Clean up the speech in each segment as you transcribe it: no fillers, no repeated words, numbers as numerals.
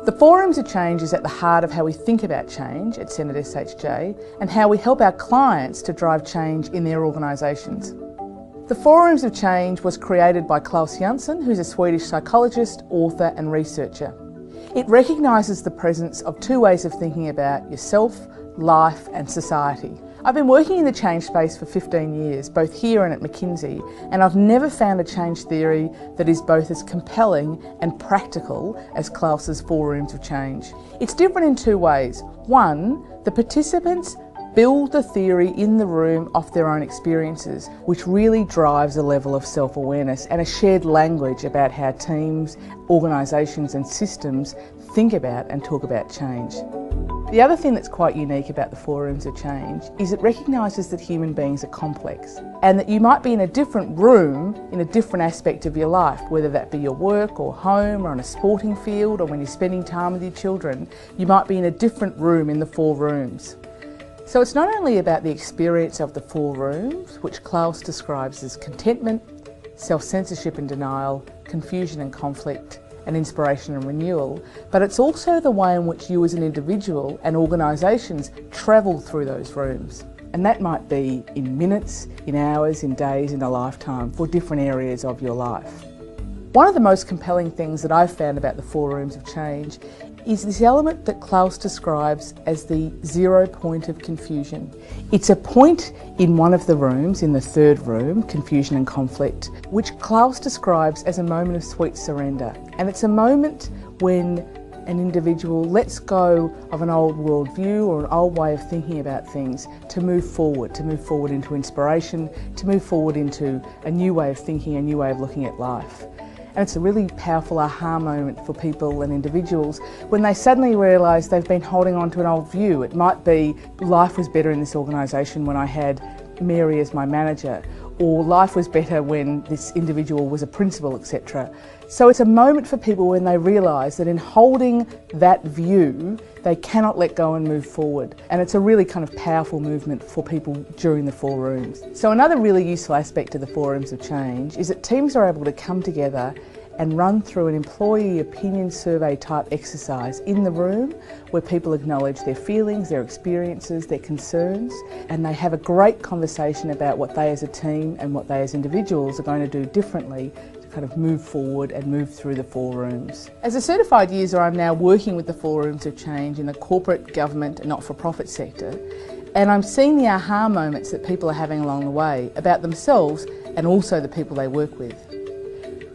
The Forums of Change is at the heart of how we think about change at Senate SHJ and how we help our clients to drive change in their organisations. The Forums of Change was created by Klaus Jansson, who's a Swedish psychologist, author and researcher. It recognises the presence of two ways of thinking about yourself, life and society. I've been working in the change space for 15 years, both here and at McKinsey, and I've never found a change theory that is both as compelling and practical as Klaus's Forums of Change. It's different in two ways. One, the participants build the theory in the room off their own experiences, which really drives a level of self-awareness and a shared language about how teams, organisations and systems think about and talk about change. The other thing that's quite unique about the Forums of Change is it recognises that human beings are complex and that you might be in a different room in a different aspect of your life, whether that be your work or home or on a sporting field or when you're spending time with your children, you might be in a different room in the four rooms. So it's not only about the experience of the four rooms, which Klaus describes as contentment, self-censorship and denial, confusion and conflict, and inspiration and renewal, but it's also the way in which you as an individual and organisations travel through those rooms. And that might be in minutes, in hours, in days, in a lifetime for different areas of your life. One of the most compelling things that I've found about the Forums of Change is this element that Klaus describes as the 0 point of confusion. It's a point in one of the rooms, in the third room, confusion and conflict, which Klaus describes as a moment of sweet surrender. And it's a moment when an individual lets go of an old worldview or an old way of thinking about things to move forward into inspiration, to move forward into a new way of thinking, a new way of looking at life. And it's a really powerful aha moment for people and individuals when they suddenly realise they've been holding on to an old view. It might be life was better in this organisation when I had Mary as my manager, or life was better when this individual was a principal, etc. So it's a moment for people when they realise that in holding that view, they cannot let go and move forward. And it's a really kind of powerful movement for people during the four rooms. So another really useful aspect of the Forums of Change is that teams are able to come together and run through an employee opinion survey type exercise in the room where people acknowledge their feelings, their experiences, their concerns, and they have a great conversation about what they as a team and what they as individuals are going to do differently to kind of move forward and move through the four rooms. As a certified user, I'm now working with the Forums of Change in the corporate, government and not-for-profit sector, and I'm seeing the aha moments that people are having along the way about themselves and also the people they work with.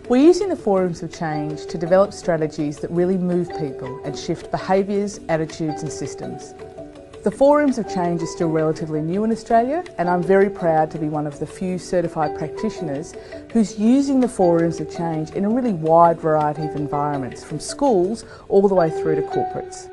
We're using the Forums of Change to develop strategies that really move people and shift behaviours, attitudes and systems. The Forums of Change are still relatively new in Australia, and I'm very proud to be one of the few certified practitioners who's using the Forums of Change in a really wide variety of environments, from schools all the way through to corporates.